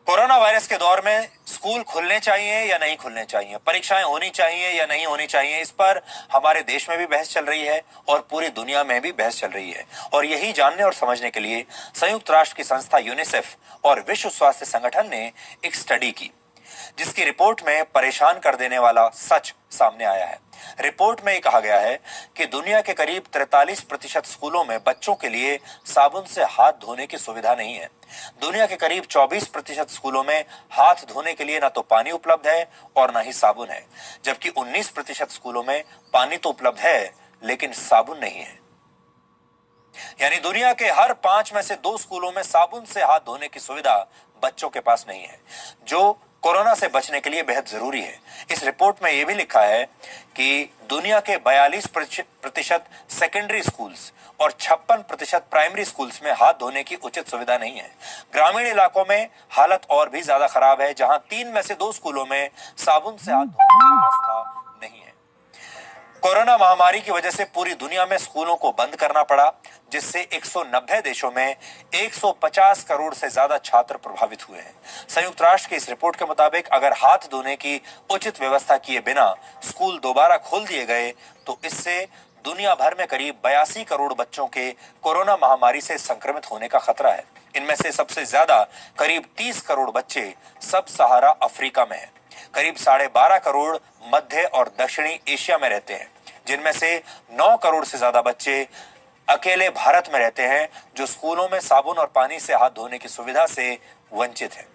Corona virus के दौर में स्कूल खुलने चाहिए या नहीं खुलने चाहिए, परीक्षाएं होनी चाहिए या नहीं होनी चाहिए, इस पर हमारे देश में भी बहस चल रही है और पूरी दुनिया में भी बहस चल रही है। और यही जानने और समझने के लिए संयुक्त राष्ट्र की संस्था यूनिसेफ और विश्व स्वास्थ्य संगठन ने एक स्टडी की, जिसकी रिपोर्ट में परेशान कर देने वाला सच सामने आया है। रिपोर्ट में कहा गया है कि दुनिया के करीब 43% स्कूलों में बच्चों के लिए साबुन से हाथ धोने की सुविधा नहीं है। दुनिया के करीब 24% स्कूलों में हाथ धोने के लिए ना तो पानी उपलब्ध है और ना ही साबुन है, जबकि 19% स्कूलों में पानी तो उपलब्ध है लेकिन साबुन नहीं है। यानी दुनिया के हर 5 में से 2 स्कूलों में साबुन से हाथ धोने की सुविधा बच्चों के पास नहीं है, जो कोरोना से बचने के लिए बेहद जरूरी है। इस रिपोर्ट में यह भी लिखा है कि दुनिया के 42% सेकेंडरी स्कूल्स और 56% प्राइमरी स्कूल्स में हाथ धोने की उचित सुविधा नहीं है। ग्रामीण इलाकों में हालत और भी ज्यादा खराब है, जहां 3 में से 2 स्कूलों में साबुन से हाथ धोने की व्यवस्था नहीं है। कोरोना महामारी की वजह से पूरी दुनिया में स्कूलों को बंद करना पड़ा, जिससे 190 देशों में 150 करोड़ से ज्यादा छात्र प्रभावित हुए हैं। संयुक्त राष्ट्र की इस रिपोर्ट के मुताबिक अगर हाथ धोने की उचित व्यवस्था किए बिना स्कूल दोबारा खोल दिए गए तो इससे दुनिया भर में करीब 82 करोड़ बच्चों के कोरोना महामारी से संक्रमित होने का खतरा है। इनमें से सबसे ज्यादा करीब 30 करोड़ बच्चे सब सहारा अफ्रीका में हैं। करीब 12.5 करोड़ मध्य और दक्षिणी एशिया में रहते हैं, जिनमें से 9 करोड़ से ज्यादा बच्चे अकेले भारत में रहते हैं, जो स्कूलों में साबुन और पानी से हाथ धोने की सुविधा से वंचित हैं।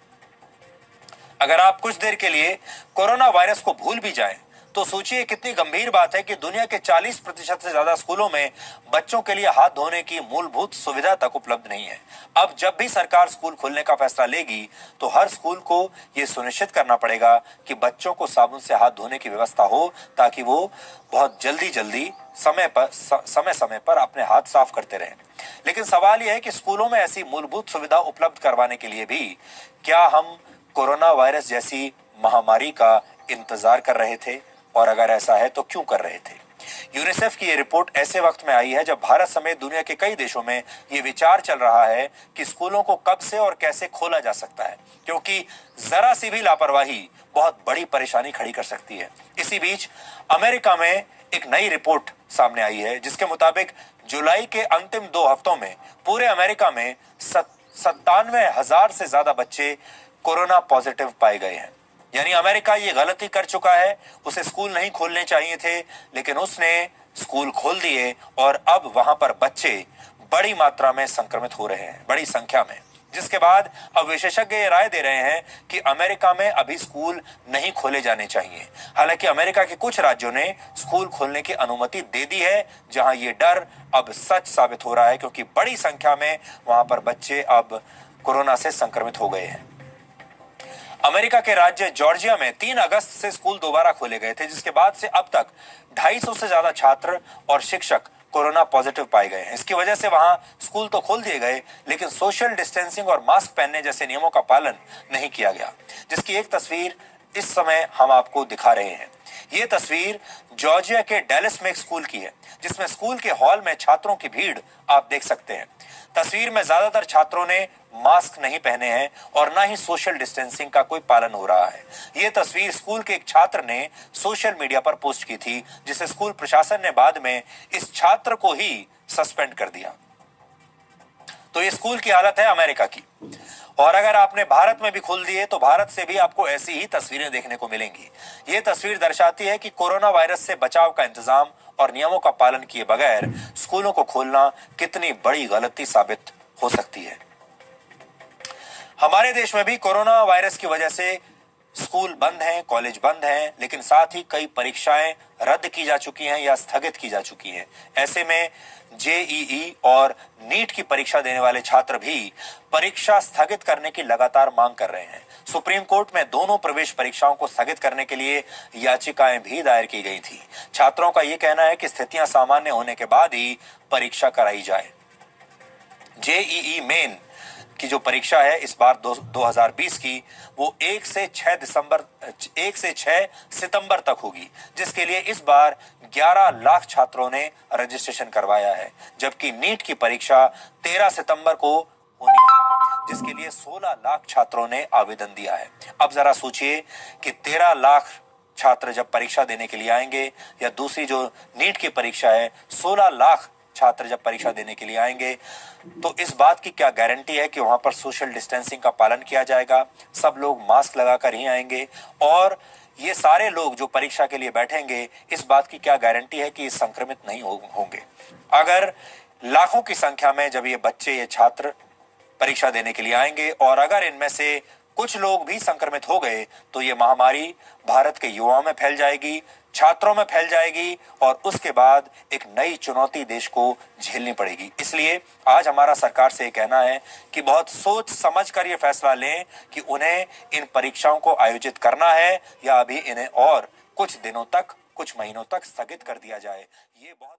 अगर आप कुछ देर के लिए कोरोना वायरस को भूल भी जाएं, तो सोचिए कितनी गंभीर बात है कि दुनिया के 40% से ज्यादा स्कूलों में बच्चों के लिए हाथ धोने की मूलभूत सुविधा तक उपलब्ध नहीं है। अब जब भी सरकार स्कूल खोलने का फैसला लेगी तो हर स्कूल को यह सुनिश्चित करना पड़ेगा कि बच्चों को साबुन से हाथ धोने की व्यवस्था हो, ताकि वो बहुत जल्दी समय समय पर अपने हाथ साफ करते रहें। लेकिन सवाल यह है कि स्कूलों में ऐसी मूलभूत सुविधा उपलब्ध करवाने के लिए भी क्या हम कोरोना वायरस जैसी महामारी का इंतजार कर रहे थे, और अगर ऐसा है तो क्यों कर रहे थे? यूनिसेफ की यह रिपोर्ट ऐसे वक्त में आई है जब भारत समेत दुनिया के कई देशों में यह विचार चल रहा है कि स्कूलों को कब से और कैसे खोला जा सकता है, क्योंकि जरा सी भी लापरवाही बहुत बड़ी परेशानी खड़ी कर सकती है। इसी बीच अमेरिका में एक नई रिपोर्ट सामने आई है, जिसके मुताबिक जुलाई के अंतिम 2 हफ्तों में पूरे अमेरिका में 97,000 से ज्यादा बच्चे कोरोना पॉजिटिव पाए गए हैं। यानी अमेरिका ये गलती कर चुका है, उसे स्कूल नहीं खोलने चाहिए थे, लेकिन उसने स्कूल खोल दिए और अब वहां पर बच्चे बड़ी मात्रा में संक्रमित हो रहे हैं, बड़ी संख्या में, जिसके बाद अब विशेषज्ञ ये राय दे रहे हैं कि अमेरिका में अभी स्कूल नहीं खोले जाने चाहिए। हालांकि अमेरिका के कुछ राज्यों ने स्कूल खोलने की अनुमति दे दी है, जहां ये डर अब सच साबित हो रहा है, क्योंकि बड़ी संख्या में वहां पर बच्चे अब कोरोना से संक्रमित हो गए हैं। अमेरिका के राज्य जॉर्जिया में 3 अगस्त से स्कूल दोबारा खोले गए थे, जिसके बाद से अब तक 250 से ज्यादा छात्र और शिक्षक कोरोना पॉजिटिव पाए गए हैं। इसकी वजह से वहां स्कूल तो खोल दिए गए, लेकिन सोशल डिस्टेंसिंग और मास्क पहनने जैसे नियमों का पालन नहीं किया गया, जिसकी एक तस्वीर इस समय हम आपको दिखा रहे हैं। ये तस्वीर जॉर्जिया के डैलस में एक स्कूल की है, जिसमें स्कूल के हॉल में छात्रों की भीड़ आप देख सकते हैं। तस्वीर में ज्यादातर छात्रों ने मास्क नहीं पहने हैं और ना ही सोशल डिस्टेंसिंग का कोई पालन हो रहा है। यह तस्वीर स्कूल के एक छात्र ने सोशल मीडिया पर पोस्ट की थी, जिसे स्कूल प्रशासन ने बाद में इस छात्र को ही सस्पेंड कर दिया। तो ये स्कूल की हालत है अमेरिका की। और अगर आपने भारत में भी खोल दिए तो भारत से भी आपको ऐसी ही तस्वीरें देखने को मिलेंगी। ये तस्वीर दर्शाती है कि कोरोना वायरस से बचाव का इंतजाम और नियमों का पालन किए बगैर स्कूलों को खोलना कितनी बड़ी गलती साबित हो सकती है। हमारे देश में भी कोरोना वायरस की वजह से स्कूल बंद हैं, कॉलेज बंद हैं, लेकिन साथ ही कई परीक्षाएं रद्द की जा चुकी हैं या स्थगित की जा चुकी हैं। ऐसे में जेईई और नीट की परीक्षा देने वाले छात्र भी परीक्षा स्थगित करने की लगातार मांग कर रहे हैं। सुप्रीम कोर्ट में दोनों प्रवेश परीक्षाओं को स्थगित करने के लिए याचिकाएं भी दायर की गई थी। छात्रों का यह कहना है कि स्थितियां सामान्य होने के बाद ही परीक्षा कराई जाए। जेईई मेन की जो परीक्षा है इस बार 2020 की, वो 1 से 6 सितंबर तक होगी, जिसके लिए इस बार 11 लाख छात्रों ने रजिस्ट्रेशन करवाया है, जबकि नीट की परीक्षा 13 सितंबर को होनी है। जिसके लिए 16 लाख छात्रों ने आवेदन दिया है। अब जरा सोचिए कि 13 लाख छात्र जब परीक्षा देने के लिए आएंगे, या दूसरी जो नीट की परीक्षा है, 16 लाख छात्र जब परीक्षा देने के लिए आएंगे, तो इस बात की क्या गारंटी है कि वहां पर सोशल डिस्टेंसिंग का पालन किया जाएगा, सब लोग मास्क लगाकर ही आएंगे, और ये सारे लोग जो परीक्षा के लिए बैठेंगे, इस बात की क्या गारंटी है कि संक्रमित नहीं होंगे। अगर लाखों की संख्या में जब ये बच्चे, ये छात्र परीक्षा देने के लिए आएंगे, और अगर इनमें से कुछ लोग भी संक्रमित हो गए, तो ये महामारी भारत के युवाओं में फैल जाएगी, छात्रों में फैल जाएगी, और उसके बाद एक नई चुनौती देश को झेलनी पड़ेगी। इसलिए आज हमारा सरकार से कहना है कि बहुत सोच समझ कर ये फैसला लें कि उन्हें इन परीक्षाओं को आयोजित करना है, या अभी इन्हें और कुछ दिनों तक, कुछ महीनों तक स्थगित कर दिया जाए। ये बहुत